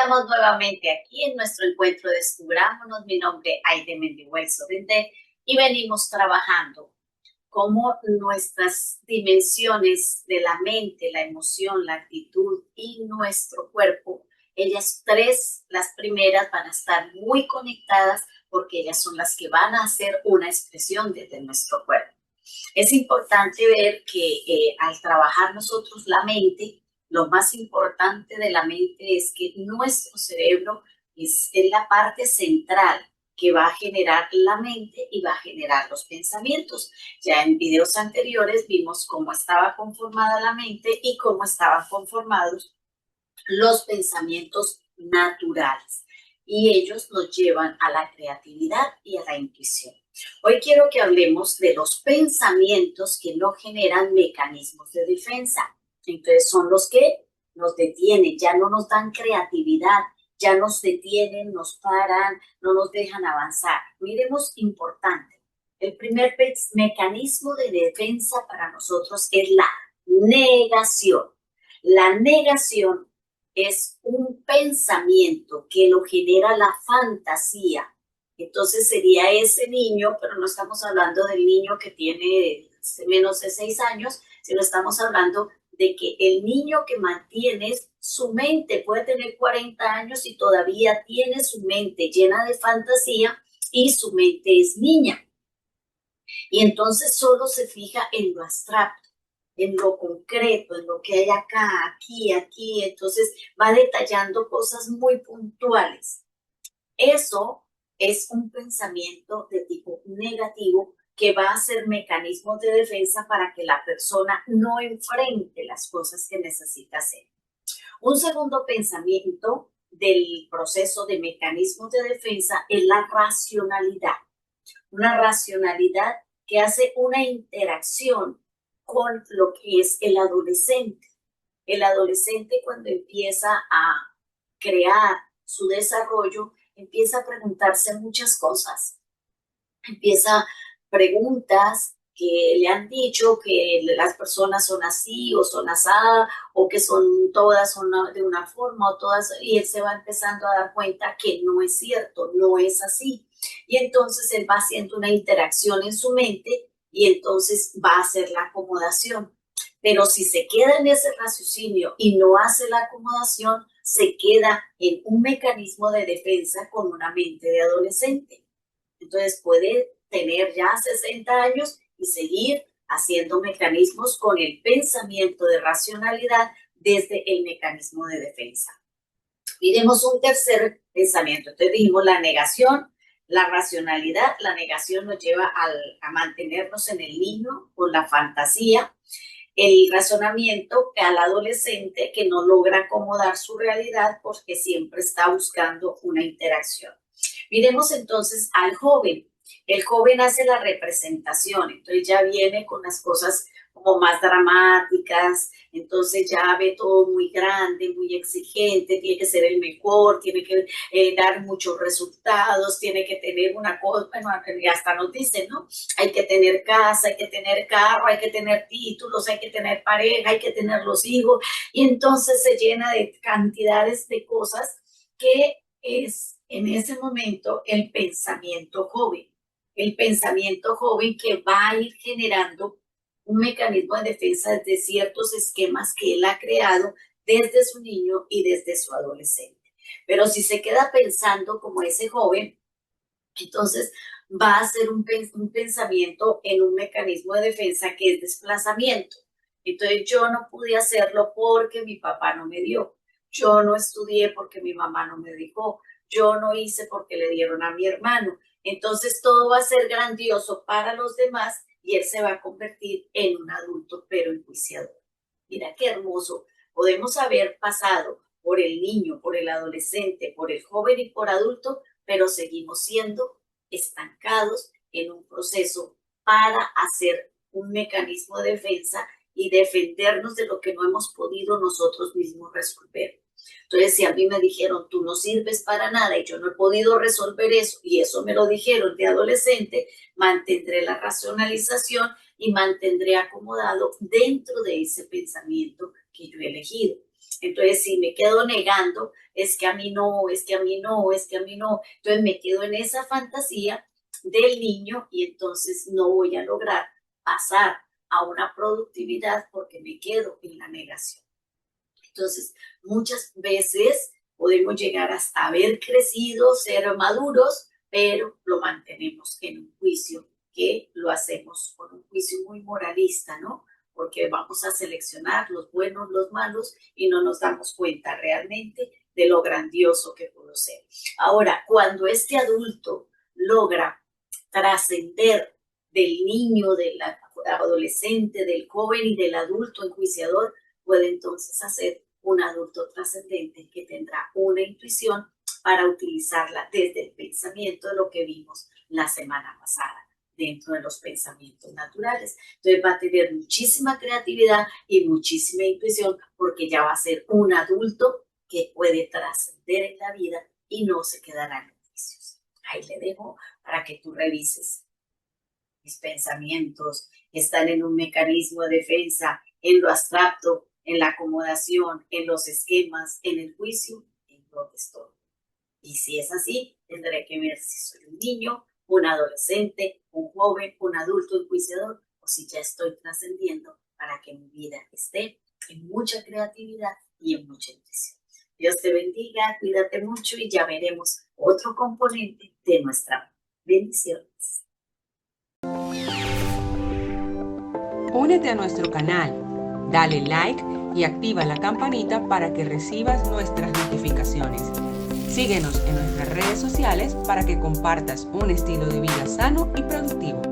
Estamos nuevamente aquí en nuestro encuentro Descubrámonos. Mi nombre es Aide Mendihuel Sorrente y venimos trabajando cómo nuestras dimensiones de la mente, la emoción, la actitud y nuestro cuerpo, ellas tres, las primeras, van a estar muy conectadas porque ellas son las que van a hacer una expresión desde nuestro cuerpo. Es importante ver que al trabajar nosotros la mente, lo más importante de la mente es que nuestro cerebro es la parte central que va a generar la mente y va a generar los pensamientos. Ya en videos anteriores vimos cómo estaba conformada la mente y cómo estaban conformados los pensamientos naturales. Y ellos nos llevan a la creatividad y a la intuición. Hoy quiero que hablemos de los pensamientos que no generan mecanismos de defensa. Entonces son los que nos detienen, ya no nos dan creatividad, ya nos detienen, nos paran, no nos dejan avanzar. Miremos importante. El primer mecanismo de defensa para nosotros es la negación. La negación es un pensamiento que lo genera la fantasía. Entonces sería ese niño, pero no estamos hablando del niño que tiene menos de 6 años, sino estamos hablando de que el niño que mantiene su mente puede tener 40 años y todavía tiene su mente llena de fantasía y su mente es niña. Y entonces solo se fija en lo abstracto, en lo concreto, en lo que hay acá, aquí. Entonces va detallando cosas muy puntuales. Eso es un pensamiento de tipo negativo que va a ser mecanismos de defensa para que la persona no enfrente las cosas que necesita hacer. Un segundo pensamiento del proceso de mecanismos de defensa es la racionalidad. Una racionalidad que hace una interacción con lo que es el adolescente. El adolescente, cuando empieza a crear su desarrollo, empieza a preguntarse muchas cosas. Empieza preguntas que le han dicho que las personas son así o son asá, o que son todas son de una forma o todas, y él se va empezando a dar cuenta que no es cierto, no es así. Y entonces él va haciendo una interacción en su mente y entonces va a hacer la acomodación. Pero si se queda en ese raciocinio y no hace la acomodación, se queda en un mecanismo de defensa con una mente de adolescente. Entonces puede tener ya 60 años y seguir haciendo mecanismos con el pensamiento de racionalidad desde el mecanismo de defensa. Miremos un tercer pensamiento. Entonces dijimos la negación, la racionalidad. La negación nos lleva a mantenernos en el niño con la fantasía. El razonamiento al adolescente que no logra acomodar su realidad porque siempre está buscando una interacción. Miremos entonces al joven. El joven hace la representación, entonces ya viene con las cosas como más dramáticas, entonces ya ve todo muy grande, muy exigente, tiene que ser el mejor, tiene que dar muchos resultados, tiene que tener una cosa, bueno, hasta nos dicen, ¿no? Hay que tener casa, hay que tener carro, hay que tener títulos, hay que tener pareja, hay que tener los hijos, y entonces se llena de cantidades de cosas que es en ese momento el pensamiento joven. El pensamiento joven que va a ir generando un mecanismo de defensa de ciertos esquemas que él ha creado desde su niño y desde su adolescente. Pero si se queda pensando como ese joven, entonces va a ser un pensamiento en un mecanismo de defensa que es desplazamiento. Entonces yo no pude hacerlo porque mi papá no me dio. Yo no estudié porque mi mamá no me dijo. Yo no hice porque le dieron a mi hermano. Entonces todo va a ser grandioso para los demás y él se va a convertir en un adulto pero enjuiciador. Mira qué hermoso. Podemos haber pasado por el niño, por el adolescente, por el joven y por adulto, pero seguimos siendo estancados en un proceso para hacer un mecanismo de defensa y defendernos de lo que no hemos podido nosotros mismos resolver. Entonces, si a mí me dijeron, tú no sirves para nada y yo no he podido resolver eso, y eso me lo dijeron de adolescente, mantendré la racionalización y mantendré acomodado dentro de ese pensamiento que yo he elegido. Entonces, si me quedo negando, es que a mí no, es que a mí no, es que a mí no. Entonces me quedo en esa fantasía del niño y entonces no voy a lograr pasar a una productividad porque me quedo en la negación. Entonces, muchas veces podemos llegar hasta haber crecido, ser maduros, pero lo mantenemos en un juicio que lo hacemos con un juicio muy moralista, ¿no? Porque vamos a seleccionar los buenos, los malos y no nos damos cuenta realmente de lo grandioso que pudo ser. Ahora, cuando este adulto logra trascender del niño, del adolescente, del joven y del adulto enjuiciador, puede entonces hacer un adulto trascendente que tendrá una intuición para utilizarla desde el pensamiento de lo que vimos la semana pasada, dentro de los pensamientos naturales. Entonces va a tener muchísima creatividad y muchísima intuición porque ya va a ser un adulto que puede trascender en la vida y no se quedará en los vicios. Ahí le dejo para que tú revises. Mis pensamientos están en un mecanismo de defensa, en lo abstracto, en la acomodación, en los esquemas, en el juicio, en donde estoy. Y si es así, tendré que ver si soy un niño, un adolescente, un joven, un adulto enjuiciador, o si ya estoy trascendiendo para que mi vida esté en mucha creatividad y en mucha intuición. Dios te bendiga, cuídate mucho y ya veremos otro componente de nuestra vida. Bendiciones. Únete a nuestro canal, dale like y activa la campanita para que recibas nuestras notificaciones. Síguenos en nuestras redes sociales para que compartas un estilo de vida sano y productivo.